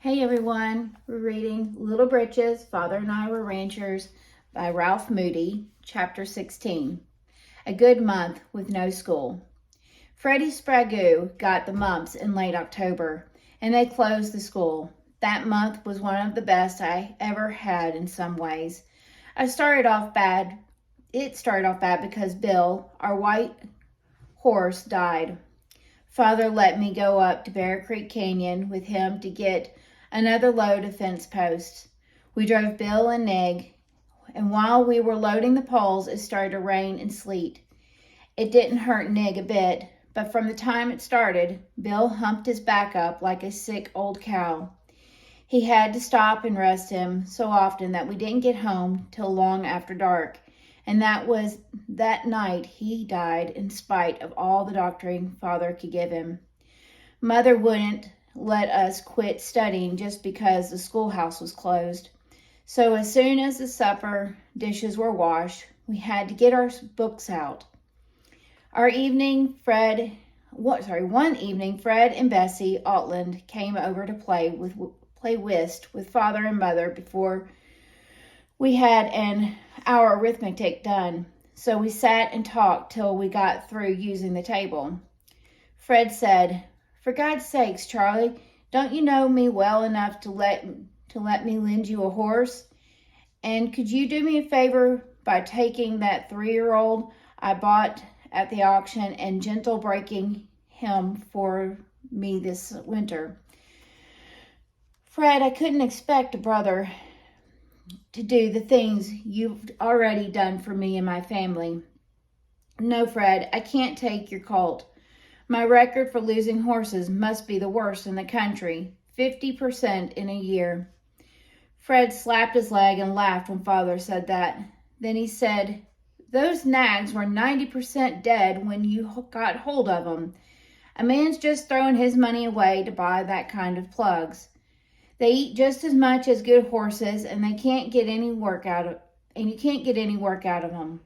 Hey everyone, we're reading Little Britches, Father and I Were Ranchers by Ralph Moody, Chapter 16. A good month with no school. Freddie Sprague got the mumps in late October, and they closed the school. That month was one of the best I ever had in some ways. It started off bad because Bill, our white horse, died. Father let me go up to Bear Creek Canyon with him to get another load of fence posts. We drove Bill and Nig, and while we were loading the poles, it started to rain and sleet. It didn't hurt Nig a bit, but from the time it started, Bill humped his back up like a sick old cow. He had to stop and rest him so often that we didn't get home till long after dark, and that night he died in spite of all the doctoring Father could give him. Mother wouldn't let us quit studying just because the schoolhouse was closed. So as soon as the supper dishes were washed, we had to get our books out. One evening, Fred and Bessie Altland came over to play whist with Father and Mother before we had our arithmetic done. So we sat and talked till we got through using the table. Fred said, "For God's sakes, Charlie, don't you know me well enough to let me lend you a horse? And could you do me a favor by taking that 3-year-old I bought at the auction and gentle breaking him for me this winter?" "Fred, I couldn't expect a brother to do the things you've already done for me and my family." "No, Fred, I can't take your colt. My record for losing horses must be the worst in the country, 50% in a year." Fred slapped his leg and laughed when Father said that. Then he said, "Those nags were 90% dead when you got hold of them. A man's just throwing his money away to buy that kind of plugs. They eat just as much as good horses, and you can't get any work out of them.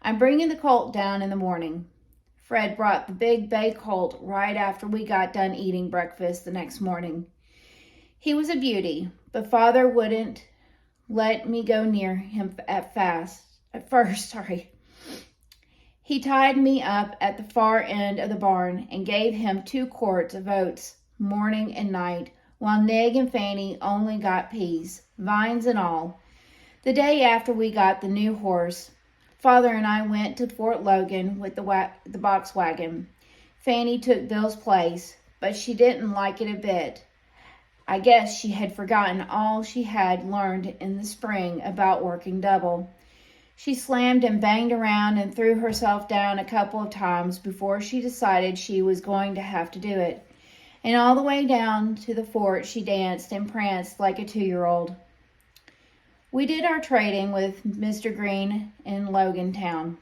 I'm bringing the colt down in the morning." Fred brought the big bay colt right after we got done eating breakfast the next morning. He was a beauty, but Father wouldn't let me go near him at first. He tied me up at the far end of the barn and gave him 2 quarts of oats morning and night, while Nig and Fanny only got peas, vines and all. The day after we got the new horse, Father and I went to Fort Logan with the box wagon. Fanny took Bill's place, but she didn't like it a bit. I guess she had forgotten all she had learned in the spring about working double. She slammed and banged around and threw herself down a couple of times before she decided she was going to have to do it. And all the way down to the fort she danced and pranced like a 2-year-old. We did our trading with Mr. Green in Logan Town.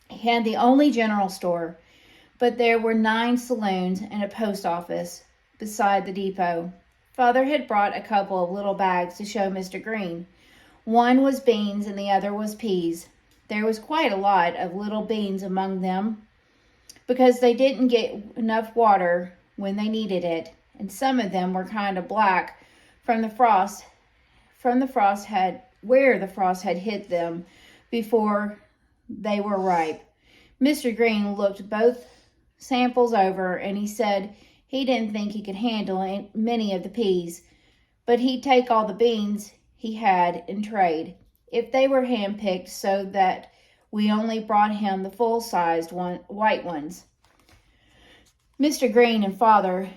He had the only general store, but there were 9 saloons and a post office beside the depot. Father had brought a couple of little bags to show Mr. Green. One was beans and the other was peas. There was quite a lot of little beans among them because they didn't get enough water when they needed it, and some of them were kind of black where the frost had hit them before they were ripe. Mr. Green looked both samples over, and he said he didn't think he could handle many of the peas, but he'd take all the beans he had in trade if they were hand-picked, so that we only brought him the full-sized white ones. Mr. Green and Father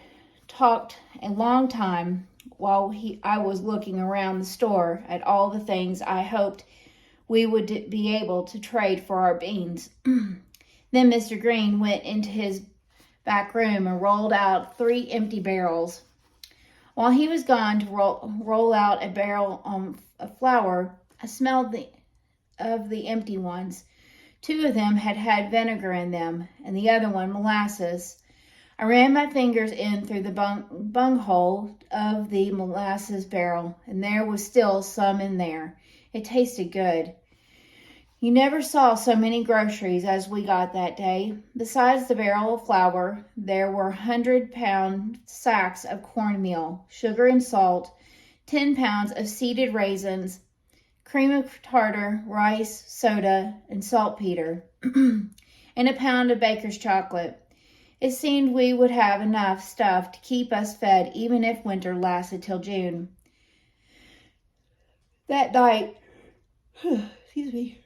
talked a long time while I was looking around the store at all the things I hoped we would be able to trade for our beans. Then Mr. Green went into his back room and rolled out 3 empty barrels. While he was gone to roll out a barrel of flour, I smelled of the empty ones. 2 of them had vinegar in them, and the other one molasses. I ran my fingers in through the bunghole of the molasses barrel, and there was still some in there. It tasted good. You never saw so many groceries as we got that day. Besides the barrel of flour, there were 100-pound sacks of cornmeal, sugar and salt, 10 pounds of seeded raisins, cream of tartar, rice, soda, and saltpeter, and a pound of baker's chocolate. It seemed we would have enough stuff to keep us fed even if winter lasted till June. That night, excuse me,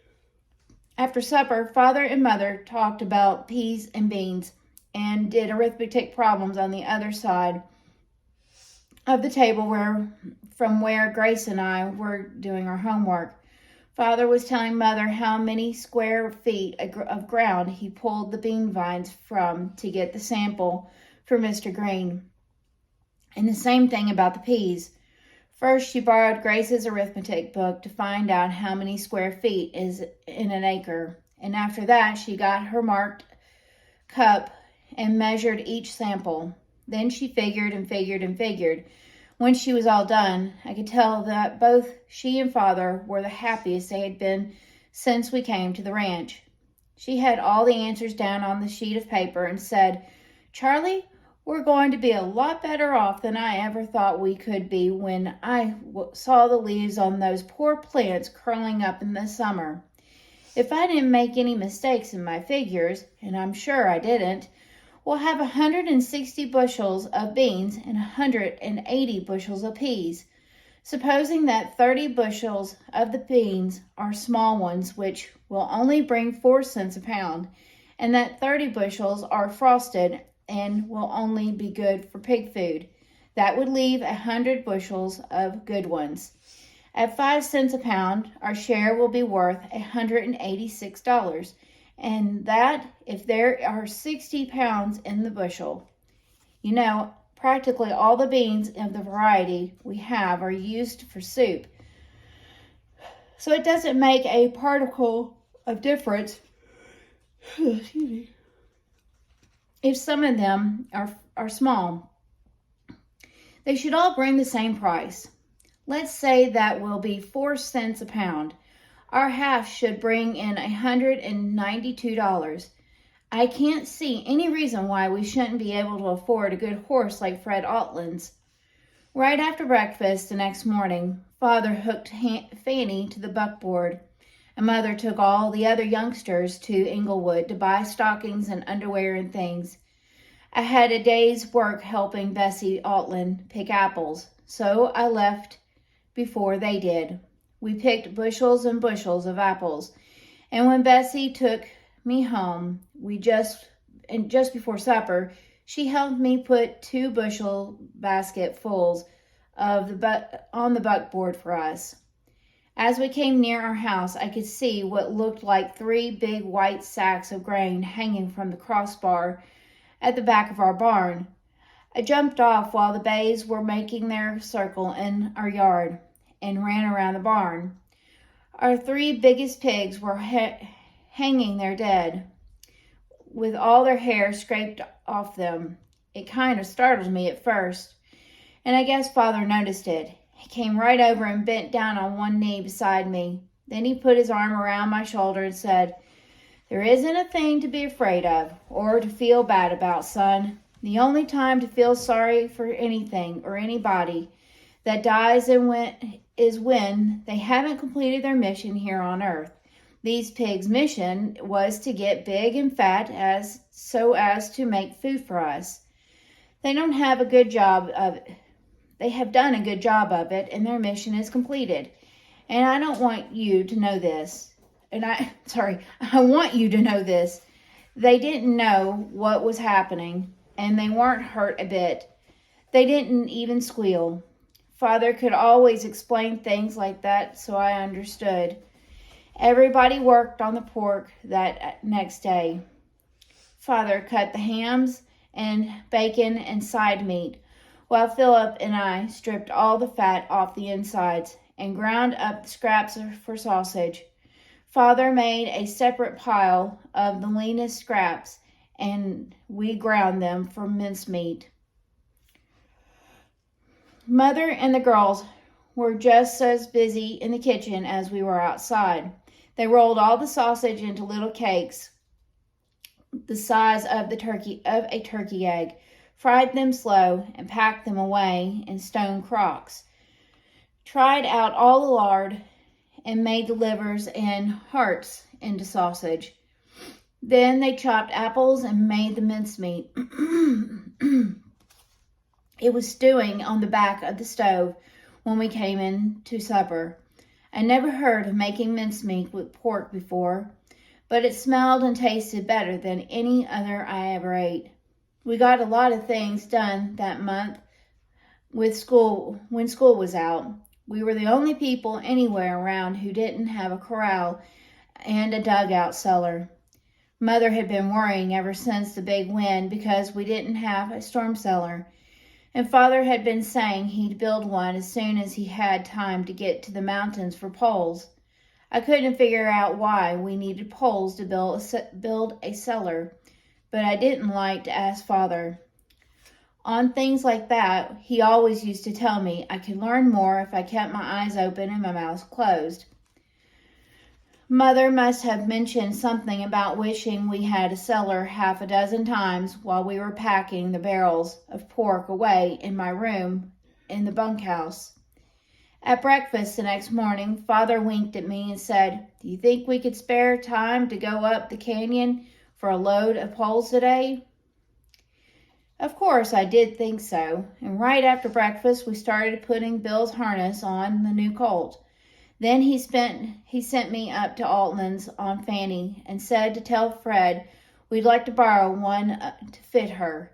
after supper, Father and Mother talked about peas and beans and did arithmetic problems on the other side of the table from where Grace and I were doing our homework. Father was telling Mother how many square feet of ground he pulled the bean vines from to get the sample for Mr. Green. And the same thing about the peas. First, she borrowed Grace's arithmetic book to find out how many square feet is in an acre. And after that, she got her marked cup and measured each sample. Then she figured and figured and figured. When she was all done, I could tell that both she and Father were the happiest they had been since we came to the ranch. She had all the answers down on the sheet of paper and said, "Charlie, we're going to be a lot better off than I ever thought we could be when I saw the leaves on those poor plants curling up in the summer. If I didn't make any mistakes in my figures, and I'm sure I didn't, we'll have 160 bushels of beans and 180 bushels of peas. Supposing that 30 bushels of the beans are small ones, which will only bring 4 cents a pound, and that 30 bushels are frosted and will only be good for pig food. That would leave 100 bushels of good ones. At 5 cents a pound, our share will be worth $186, and that if there are 60 pounds in the bushel. You know, practically all the beans of the variety we have are used for soup, so it doesn't make a particle of difference if some of them are small. They should all bring the same price. Let's say that will be 4 cents a pound. Our half should bring in $192. I can't see any reason why we shouldn't be able to afford a good horse like Fred Altland's." Right after breakfast the next morning, Father hooked Fanny to the buckboard, and Mother took all the other youngsters to Englewood to buy stockings and underwear and things. I had a day's work helping Bessie Altland pick apples, so I left before they did. We picked bushels and bushels of apples, and when Bessie took me home, just before supper, she helped me put 2 bushel basketfuls on the buckboard for us. As we came near our house, I could see what looked like 3 big white sacks of grain hanging from the crossbar at the back of our barn. I jumped off while the bays were making their circle in our yard and ran around the barn. Our 3 biggest pigs were hanging there dead, with all their hair scraped off them. It kind of startled me at first, and I guess Father noticed it. He came right over and bent down on one knee beside me. Then he put his arm around my shoulder and said, "There isn't a thing to be afraid of or to feel bad about, son. The only time to feel sorry for anything or anybody that dies is when they haven't completed their mission here on earth. These pigs' mission was to get big and fat so as to make food for us. They have done a good job of it, and their mission is completed. And I want you to know this. I want you to know this. They didn't know what was happening, and they weren't hurt a bit. They didn't even squeal." Father could always explain things like that, so I understood. Everybody worked on the pork that next day. Father cut the hams and bacon and side meat, while Philip and I stripped all the fat off the insides and ground up the scraps for sausage. Father made a separate pile of the leanest scraps, and we ground them for mincemeat. Mother and the girls were just as busy in the kitchen as we were outside. They rolled all the sausage into little cakes the size of a turkey egg, fried them slow, and packed them away in stone crocks. Tried out all the lard and made the livers and hearts into sausage. Then they chopped apples and made the mincemeat. It was stewing on the back of the stove when we came in to supper. I never heard of making mincemeat with pork before, but it smelled and tasted better than any other I ever ate. We got a lot of things done that month when school was out. We were the only people anywhere around who didn't have a corral and a dugout cellar. Mother had been worrying ever since the big wind because we didn't have a storm cellar, and Father had been saying he'd build one as soon as he had time to get to the mountains for poles. I couldn't figure out why we needed poles to build a cellar, but I didn't like to ask Father. On things like that, he always used to tell me I could learn more if I kept my eyes open and my mouth closed. Mother must have mentioned something about wishing we had a cellar half a dozen times while we were packing the barrels of pork away in my room in the bunkhouse. At breakfast the next morning, Father winked at me and said, "Do you think we could spare time to go up the canyon for a load of poles today?" Of course, I did think so, and right after breakfast we started putting Bill's harness on the new colt. Then he sent me up to Altland's on Fanny and said to tell Fred we'd like to borrow one to fit her.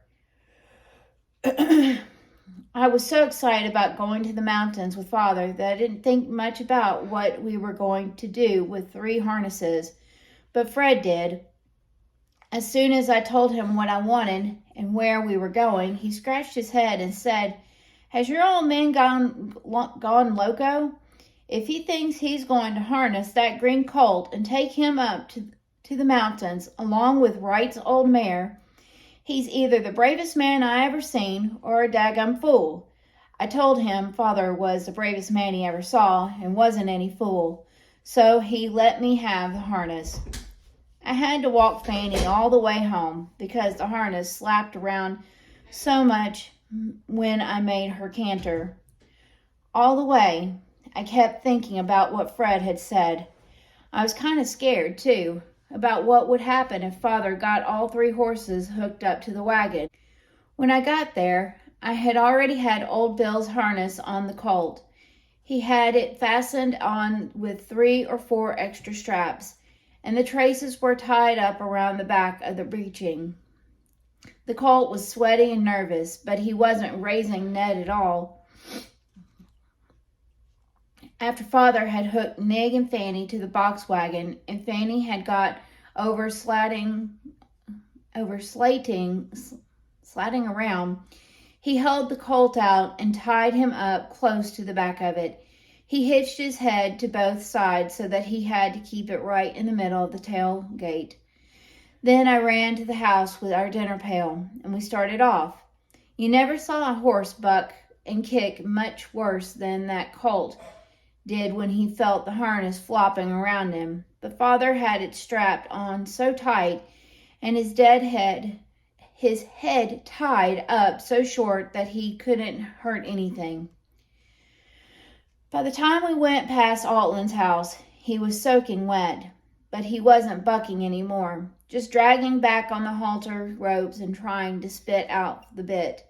I was so excited about going to the mountains with Father that I didn't think much about what we were going to do with 3 harnesses, but Fred did. As soon as I told him what I wanted and where we were going, he scratched his head and said, "Has your old man gone loco? If he thinks he's going to harness that green colt and take him up to the mountains along with Wright's old mare, he's either the bravest man I ever seen or a daggum fool." I told him Father was the bravest man he ever saw and wasn't any fool, so he let me have the harness. I had to walk Fanny all the way home because the harness slapped around so much when I made her canter. All the way, I kept thinking about what Fred had said. I was kind of scared, too, about what would happen if Father got all 3 horses hooked up to the wagon. When I got there, I had already had old Bill's harness on the colt. He had it fastened on with 3 or 4 extra straps, and the traces were tied up around the back of the breeching. The colt was sweaty and nervous, but he wasn't raising Ned at all. After Father had hooked Nig and Fanny to the box wagon, and Fanny had got over slatting around, he held the colt out and tied him up close to the back of it. He hitched his head to both sides so that he had to keep it right in the middle of the tailgate. Then I ran to the house with our dinner pail, and we started off. You never saw a horse buck and kick much worse than that colt did when he felt the harness flopping around him. But Father had it strapped on so tight, and his head tied up so short that he couldn't hurt anything. By the time we went past Altland's house, he was soaking wet, but he wasn't bucking anymore, just dragging back on the halter ropes and trying to spit out the bit.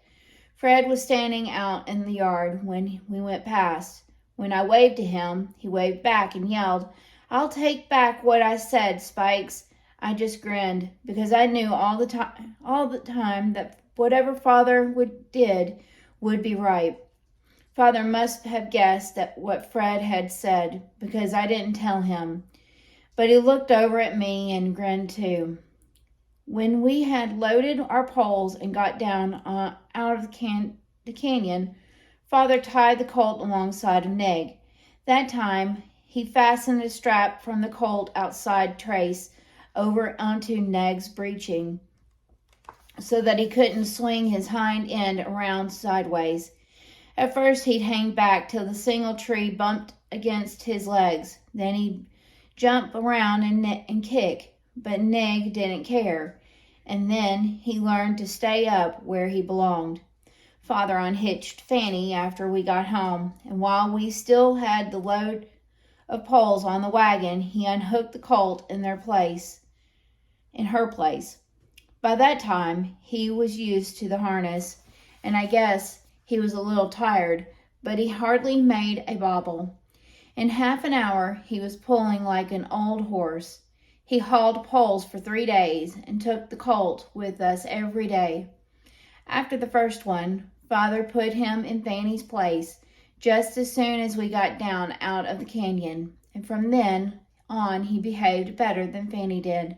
Fred was standing out in the yard when we went past. When I waved to him, he waved back and yelled, "I'll take back what I said, Spikes." I just grinned, because I knew all the time that whatever Father did would be right. Father must have guessed at what Fred had said, because I didn't tell him. But he looked over at me and grinned too. When we had loaded our poles and got down out of the canyon, Father tied the colt alongside of Nig. That time, he fastened a strap from the colt outside trace over onto Neg's breeching so that he couldn't swing his hind end around sideways. At first, he'd hang back till the single tree bumped against his legs. Then he'd jump around and kick, but Nig didn't care, and then he learned to stay up where he belonged. Father unhitched Fanny after we got home, and while we still had the load of poles on the wagon, he unhooked the colt in her place. By that time, he was used to the harness, and I guess he was a little tired, but he hardly made a bobble. In half an hour, he was pulling like an old horse. He hauled poles for 3 days and took the colt with us every day. After the first one, Father put him in Fanny's place just as soon as we got down out of the canyon, and from then on he behaved better than Fanny did.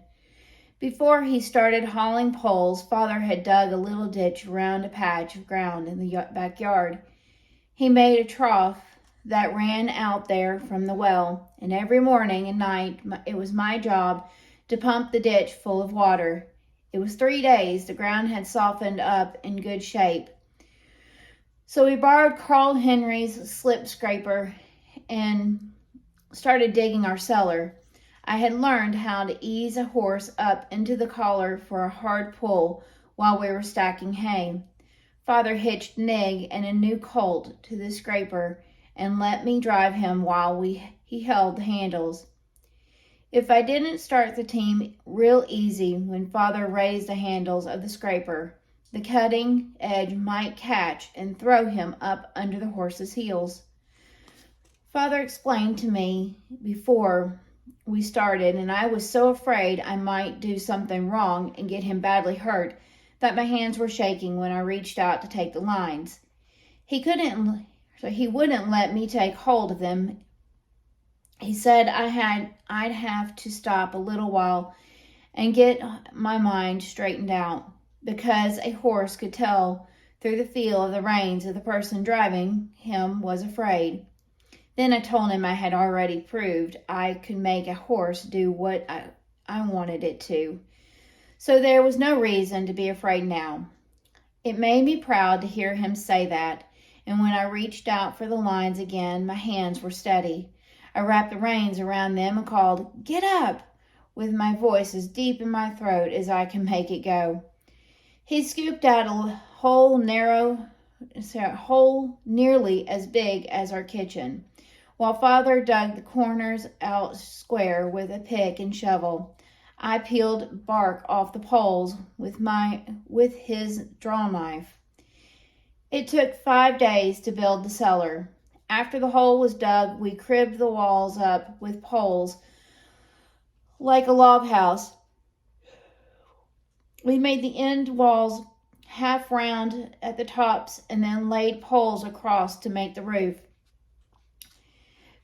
Before he started hauling poles, Father had dug a little ditch around a patch of ground in the backyard. He made a trough that ran out there from the well, and every morning and night it was my job to pump the ditch full of water. It was 3 days. The ground had softened up in good shape. So we borrowed Carl Henry's slip scraper and started digging our cellar. I had learned how to ease a horse up into the collar for a hard pull while we were stacking hay. Father hitched Nig and a new colt to the scraper and let me drive him while he held the handles. If I didn't start the team real easy when Father raised the handles of the scraper, the cutting edge might catch and throw him up under the horse's heels. Father explained to me before we started, and I was so afraid I might do something wrong and get him badly hurt that my hands were shaking when I reached out to take the lines. He wouldn't let me take hold of them. He said I'd have to stop a little while and get my mind straightened out, because a horse could tell through the feel of the reins if the person driving him was afraid. Then I told him I had already proved I could make a horse do what I wanted it to, so there was no reason to be afraid now. It made me proud to hear him say that, and when I reached out for the lines again, my hands were steady. I wrapped the reins around them and called, "Get up!" with my voice as deep in my throat as I can make it go. He scooped out a hole nearly as big as our kitchen, while Father dug the corners out square with a pick and shovel. I peeled bark off the poles with his draw knife. It took 5 days to build the cellar. After the hole was dug, we cribbed the walls up with poles like a log house. We made the end walls half round at the tops and then laid poles across to make the roof.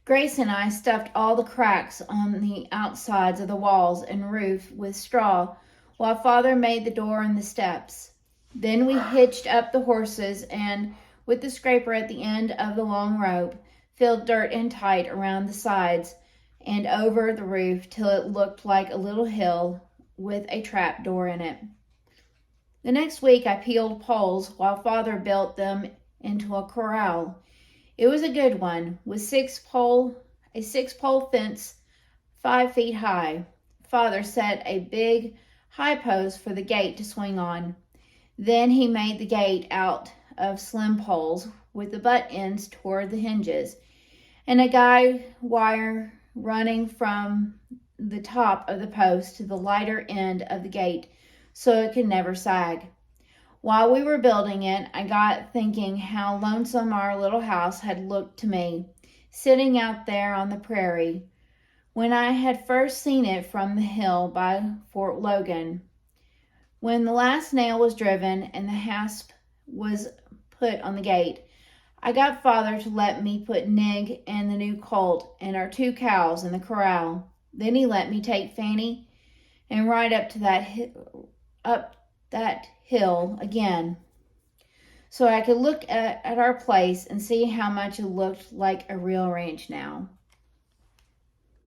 Grace and I stuffed all the cracks on the outsides of the walls and roof with straw, while Father made the door and the steps. Then we hitched up the horses and, with the scraper at the end of the long rope, filled dirt in tight around the sides and over the roof till it looked like a little hill with a trap door in it. The next week I peeled poles while Father built them into a corral. It was a good one, with a 6-pole fence 5 feet high. Father set a big high post for the gate to swing on. Then he made the gate out of slim poles with the butt ends toward the hinges, and a guide wire running from the top of the post to the lighter end of the gate so it could never sag. While we were building it, I got thinking how lonesome our little house had looked to me, sitting out there on the prairie, when I had first seen it from the hill by Fort Logan. When the last nail was driven and the hasp was put on the gate, I got Father to let me put Nig and the new colt and our 2 cows in the corral. Then he let me take Fanny and ride up that hill again, so I could look at our place and see how much it looked like a real ranch now.